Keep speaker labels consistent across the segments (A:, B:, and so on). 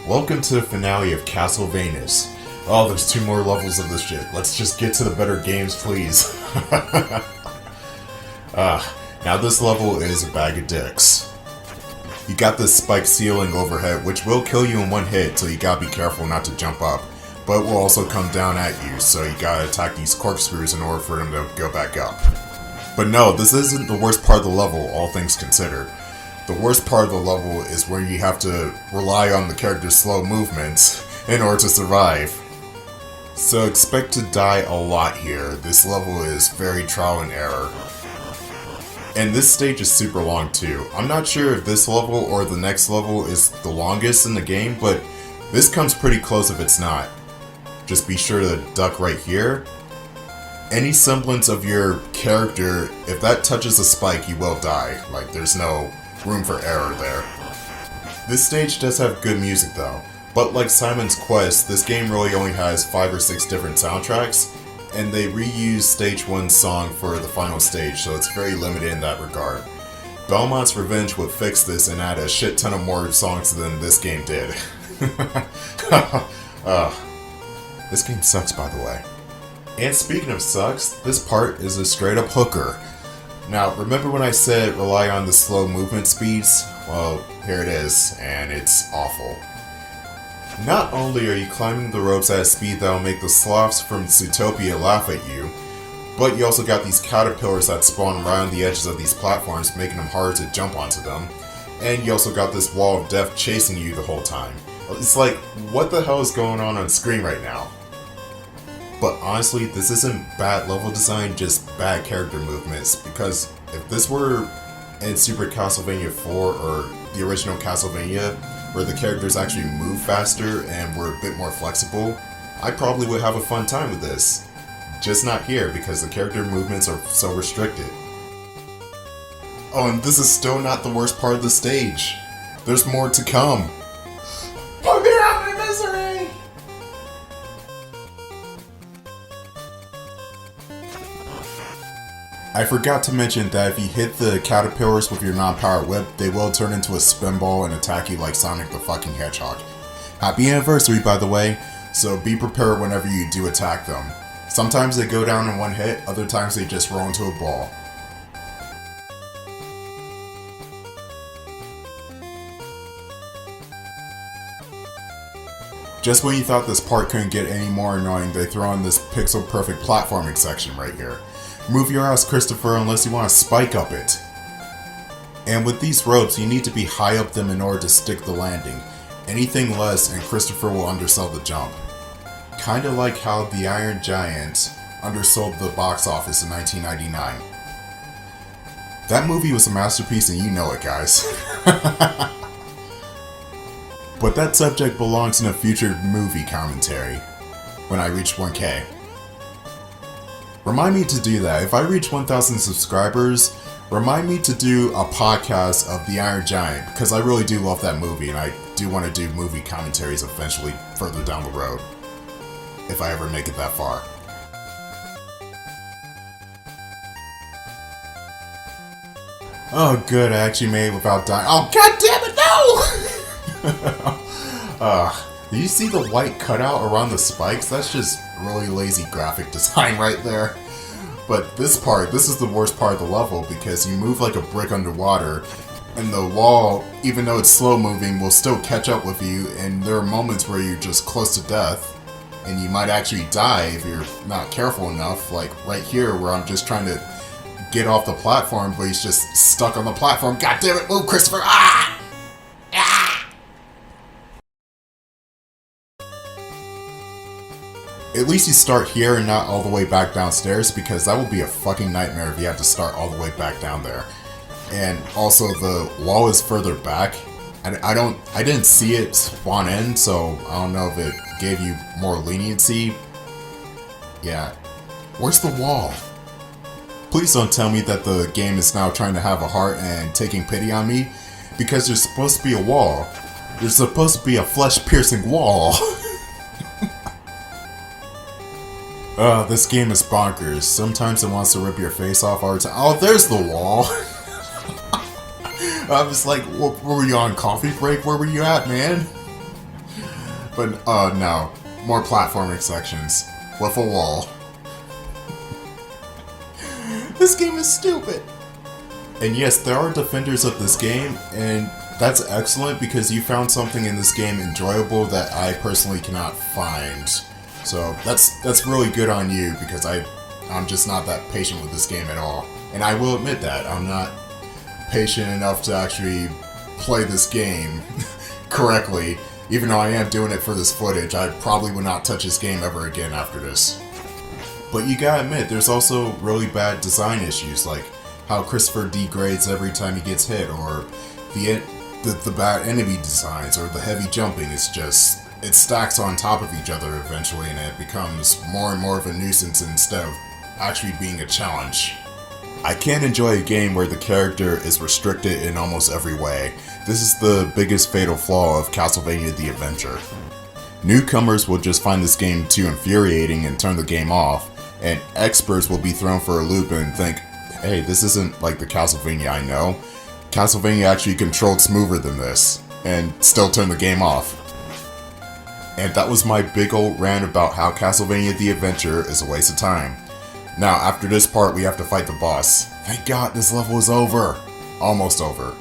A: Welcome to the finale of Castlevania. Oh, there's 2 more levels of this shit. Let's just get to the better games, please. Now this level is a bag of dicks. You got this spike ceiling overhead, which will kill you in one hit, so you gotta be careful not to jump up. But it will also come down at you, so you gotta attack these corkscrews in order for them to go back up. But no, this isn't the worst part of the level, all things considered. The worst part of the level is where you have to rely on the character's slow movements in order to survive. So expect to die a lot here. This level is very trial and error. And this stage is super long too. I'm not sure if this level or the next level is the longest in the game, but this comes pretty close if it's not. Just be sure to duck right here. Any semblance of your character, if that touches a spike, you will die. Like, there's no room for error there. This stage does have good music though, but like Simon's Quest, this game really only has 5 or 6 different soundtracks, and they reuse stage 1's song for the final stage, so it's very limited in that regard. Belmont's Revenge would fix this and add a shit ton of more songs than this game did. This game sucks, by the way. And speaking of sucks, this part is a straight up hooker. Now, remember when I said rely on the slow movement speeds? Well, here it is, and it's awful. Not only are you climbing the ropes at a speed that'll make the sloths from Zootopia laugh at you, but you also got these caterpillars that spawn right on the edges of these platforms, making them harder to jump onto them, and you also got this wall of death chasing you the whole time. It's like, what the hell is going on screen right now? But honestly, this isn't bad level design, just bad character movements, because if this were in Super Castlevania 4 or the original Castlevania, where the characters actually move faster and were a bit more flexible, I probably would have a fun time with this. Just not here, because the character movements are so restricted. Oh, and this is still not the worst part of the stage. There's more to come. Put me out of misery! I forgot to mention that if you hit the caterpillars with your non-powered whip, they will turn into a spin ball and attack you like Sonic the fucking Hedgehog. Happy anniversary, by the way, so be prepared whenever you do attack them. Sometimes they go down in one hit, other times they just roll into a ball. Just when you thought this part couldn't get any more annoying, they throw in this pixel-perfect platforming section right here. Move your ass, Christopher, unless you want to spike up it. And with these ropes, you need to be high up them in order to stick the landing. Anything less and Christopher will undersell the jump. Kinda like how The Iron Giant undersold the box office in 1999. That movie was a masterpiece and you know it, guys. But that subject belongs in a future movie commentary, when I reach 1K. Remind me to do that. If I reach 1,000 subscribers, remind me to do a podcast of The Iron Giant, because I really do love that movie, and I do want to do movie commentaries eventually further down the road, if I ever make it that far. Oh good, I actually made it without dying. Oh god damn it, no! Do you see the white cutout around the spikes? That's just really lazy graphic design right there. But this is the worst part of the level, because you move like a brick underwater, and the wall, even though it's slow moving, will still catch up with you, and there are moments where you're just close to death, and you might actually die if you're not careful enough, like right here where I'm just trying to get off the platform, but he's just stuck on the platform. God damn it, move, Christopher! Ah! At least you start here and not all the way back downstairs, because that would be a fucking nightmare if you had to start all the way back down there. And also the wall is further back. I didn't see it spawn in, so I don't know if it gave you more leniency. Yeah. Where's the wall? Please don't tell me that the game is now trying to have a heart and taking pity on me, because there's supposed to be a wall. There's supposed to be a flesh-piercing wall. This game is bonkers. Sometimes it wants to rip your face off all the time. Oh, there's the wall! I was like, were you on coffee break? Where were you at, man? But, no. More platforming sections. With a wall. This game is stupid! And yes, there are defenders of this game, and that's excellent because you found something in this game enjoyable that I personally cannot find. So, that's really good on you, because I'm just not that patient with this game at all. And I will admit that, I'm not patient enough to actually play this game correctly. Even though I am doing it for this footage, I probably would not touch this game ever again after this. But you gotta admit, there's also really bad design issues, like how Christopher degrades every time he gets hit, or the bad enemy designs, or the heavy jumping. It's just, it stacks on top of each other eventually, and it becomes more and more of a nuisance instead of actually being a challenge. I can't enjoy a game where the character is restricted in almost every way. This is the biggest fatal flaw of Castlevania the Adventure. Newcomers will just find this game too infuriating and turn the game off, and experts will be thrown for a loop and think, hey, this isn't like the Castlevania I know. Castlevania actually controlled smoother than this, and still turn the game off. And that was my big old rant about how Castlevania the Adventure is a waste of time. Now, after this part, we have to fight the boss. Thank God this level is over. Almost over.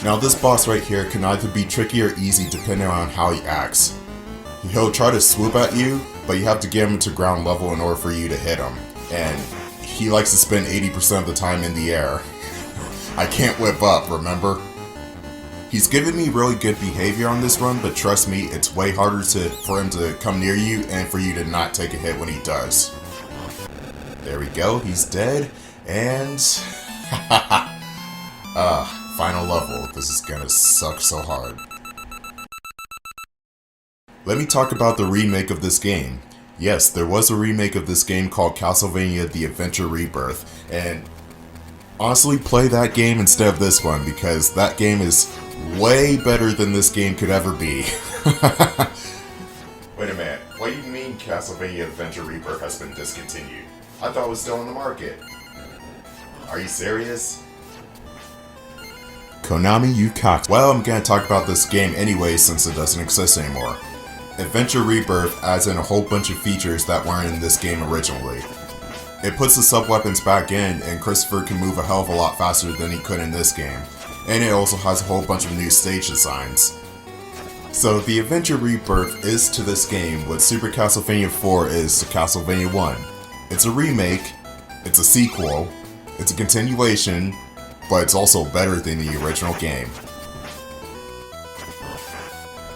A: Now this boss right here can either be tricky or easy depending on how he acts. He'll try to swoop at you, but you have to get him to ground level in order for you to hit him. And he likes to spend 80% of the time in the air. I can't whip up, remember? He's given me really good behavior on this run, but trust me, it's way harder for him to come near you and for you to not take a hit when he does. There we go, he's dead, and... final level. This is gonna suck so hard. Let me talk about the remake of this game. Yes, there was a remake of this game called Castlevania The Adventure Rebirth, and honestly play that game instead of this one, because that game is way better than this game could ever be. Wait a minute, what do you mean Castlevania Adventure Rebirth has been discontinued? I thought it was still on the market. Are you serious? Konami, you cock. Well, I'm gonna talk about this game anyway since it doesn't exist anymore. Adventure Rebirth adds in a whole bunch of features that weren't in this game originally. It puts the sub-weapons back in, and Christopher can move a hell of a lot faster than he could in this game. And it also has a whole bunch of new stage designs. So the Adventure Rebirth is to this game what Super Castlevania 4 is to Castlevania 1. It's a remake, it's a sequel, it's a continuation, but it's also better than the original game.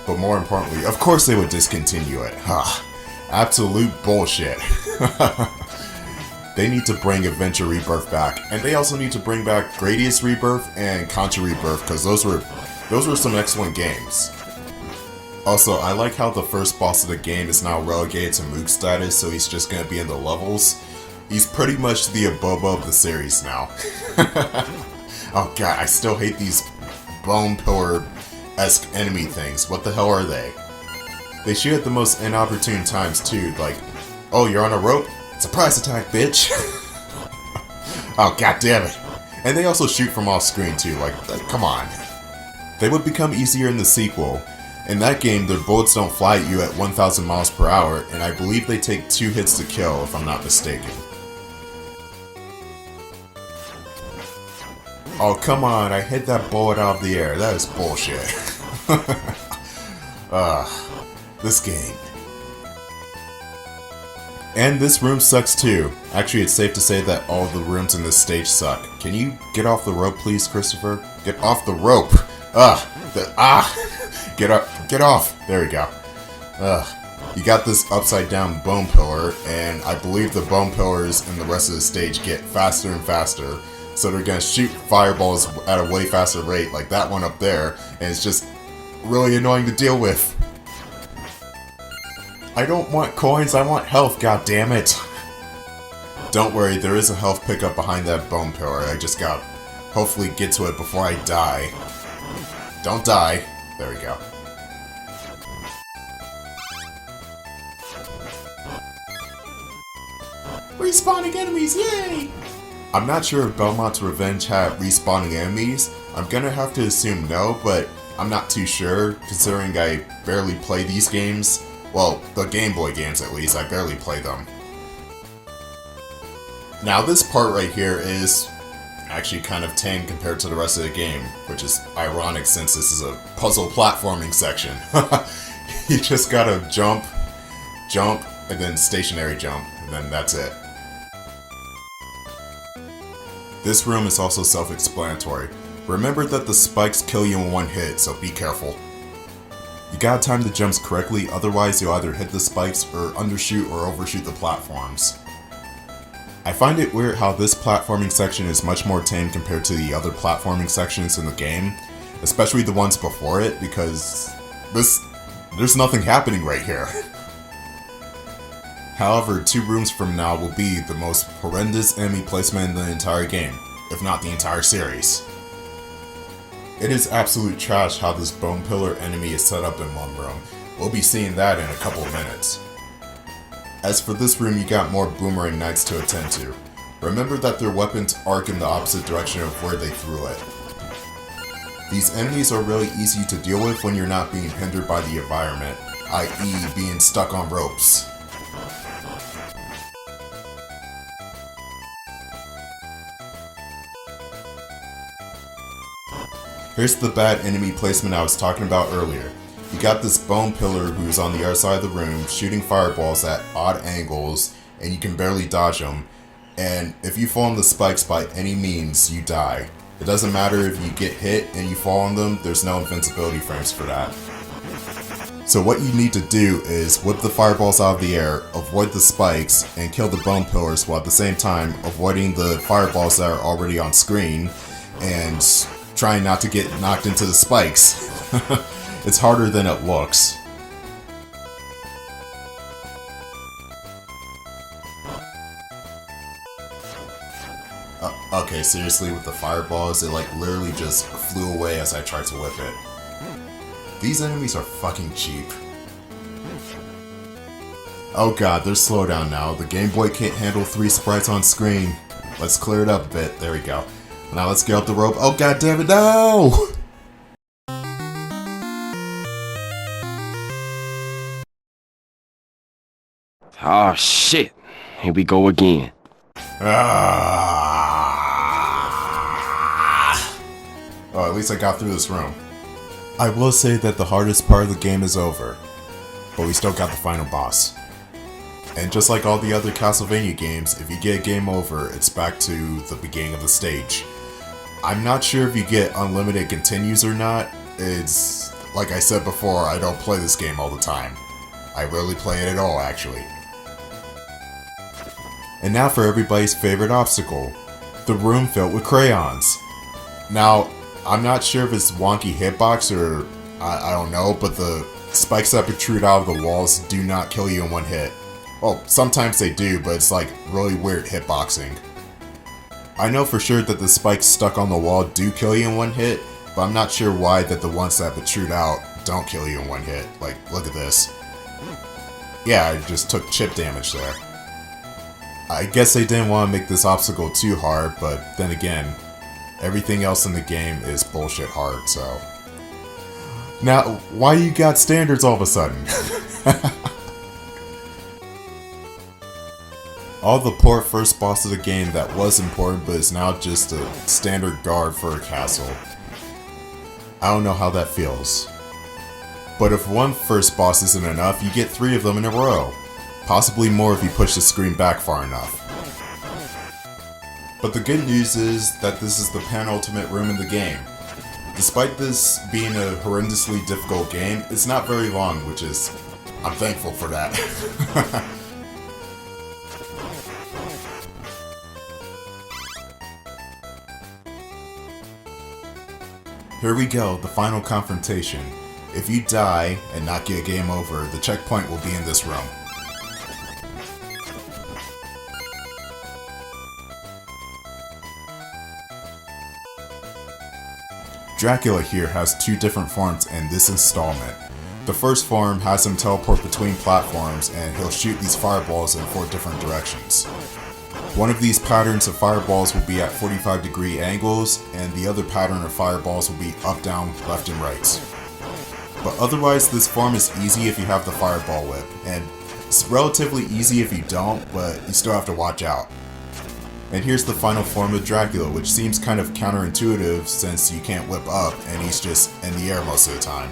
A: But more importantly, of course they would discontinue it. Absolute bullshit. They need to bring Adventure Rebirth back, and they also need to bring back Gradius Rebirth and Contra Rebirth, because those were some excellent games. Also, I like how the first boss of the game is now relegated to Moog status, so he's just gonna be in the levels. He's pretty much the Abobo of the series now. Oh god, I still hate these bone pillar-esque enemy things. What the hell are they? They shoot at the most inopportune times too, like, oh, you're on a rope? Surprise attack, bitch! Oh god damn it. And they also shoot from off screen too, like, come on. They would become easier in the sequel. In that game, their bullets don't fly at you at 1,000 miles per hour, and I believe they take 2 hits to kill, if I'm not mistaken. Oh, come on, I hit that bullet out of the air. That is bullshit. This game. And this room sucks too. Actually, it's safe to say that all the rooms in this stage suck. Can you get off the rope, please, Christopher? Get off the rope! Get off! There we go. You got this upside down bone pillar, and I believe the bone pillars in the rest of the stage get faster and faster. So they're gonna shoot fireballs at a way faster rate, like that one up there, and it's just really annoying to deal with. I don't want coins, I want health, god damn it. Don't worry, there is a health pickup behind that bone pillar. I just got hopefully get to it before I die. Don't die. There we go. Respawning enemies, yay! I'm not sure if Belmont's Revenge had respawning enemies. I'm gonna have to assume no, but I'm not too sure, considering I barely play these games. Well, the Game Boy games at least, I barely play them. Now this part right here is actually kind of tame compared to the rest of the game, which is ironic since this is a puzzle platforming section. You just gotta jump, and then stationary jump, and then that's it. This room is also self-explanatory. Remember that the spikes kill you in one hit, so be careful. You gotta time the jumps correctly, otherwise you'll either hit the spikes or undershoot or overshoot the platforms. I find it weird how this platforming section is much more tame compared to the other platforming sections in the game, especially the ones before it, because there's nothing happening right here. However, 2 rooms from now will be the most horrendous enemy placement in the entire game, if not the entire series. It is absolute trash how this bone pillar enemy is set up in one room. We'll be seeing that in a couple of minutes. As for this room, you got more boomerang knights to attend to. Remember that their weapons arc in the opposite direction of where they threw it. These enemies are really easy to deal with when you're not being hindered by the environment, i.e. being stuck on ropes. Here's the bad enemy placement I was talking about earlier. You got this bone pillar who's on the other side of the room, shooting fireballs at odd angles, and you can barely dodge them. And if you fall on the spikes by any means, you die. It doesn't matter if you get hit and you fall on them, there's no invincibility frames for that. So what you need to do is whip the fireballs out of the air, avoid the spikes, and kill the bone pillars while at the same time avoiding the fireballs that are already on screen, and trying not to get knocked into the spikes. It's harder than it looks. Okay, seriously, with the fireballs, it like literally just flew away as I tried to whip it. These enemies are fucking cheap. Oh god, there's slowdown now. The Game Boy can't handle 3 sprites on screen. Let's clear it up a bit. There we go. Now let's get up the rope. Oh god damn it, no!
B: Oh shit, here we go again.
A: Oh, at least I got through this room. I will say that the hardest part of the game is over, but we still got the final boss. And just like all the other Castlevania games, if you get game over, it's back to the beginning of the stage. I'm not sure if you get unlimited continues or not. It's, like I said before, I don't play this game all the time. I rarely play it at all, actually. And now for everybody's favorite obstacle, the room filled with crayons. Now, I'm not sure if it's wonky hitbox or I don't know, but the spikes that protrude out of the walls do not kill you in one hit. Well, sometimes they do, but it's like really weird hitboxing. I know for sure that the spikes stuck on the wall do kill you in one hit, but I'm not sure why that the ones that protrude out don't kill you in one hit. Like, look at this. Yeah, I just took chip damage there. I guess they didn't want to make this obstacle too hard, but then again, everything else in the game is bullshit hard, so... Now, why you got standards all of a sudden? All the poor first boss of the game that was important but is now just a standard guard for a castle. I don't know how that feels. But if one first boss isn't enough, you get 3 of them in a row. Possibly more if you push the screen back far enough. But the good news is that this is the penultimate room in the game. Despite this being a horrendously difficult game, it's not very long, which is... I'm thankful for that. Here we go, the final confrontation. If you die and not get game over, the checkpoint will be in this room. Dracula here has two different forms in this installment. The first form has him teleport between platforms and he'll shoot these fireballs in 4 different directions. One of these patterns of fireballs will be at 45-degree angles, and the other pattern of fireballs will be up, down, left, and right. But otherwise, this form is easy if you have the fireball whip, and it's relatively easy if you don't, but you still have to watch out. And here's the final form of Dracula, which seems kind of counterintuitive since you can't whip up and he's just in the air most of the time.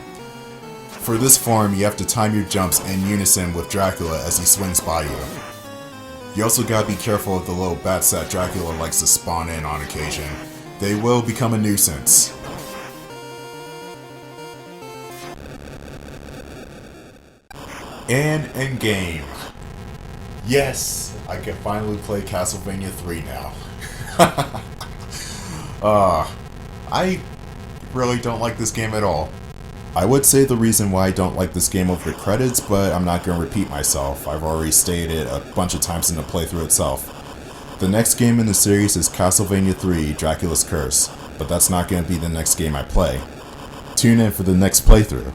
A: For this form, you have to time your jumps in unison with Dracula as he swings by you. You also gotta be careful of the little bats that Dracula likes to spawn in on occasion. They will become a nuisance. And in game. Yes, I can finally play Castlevania 3 now. I really don't like this game at all. I would say the reason why I don't like this game over the credits, but I'm not going to repeat myself. I've already stated it a bunch of times in the playthrough itself. The next game in the series is Castlevania 3, Dracula's Curse, but that's not going to be the next game I play. Tune in for the next playthrough.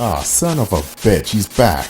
A: Ah, son of a bitch, he's back.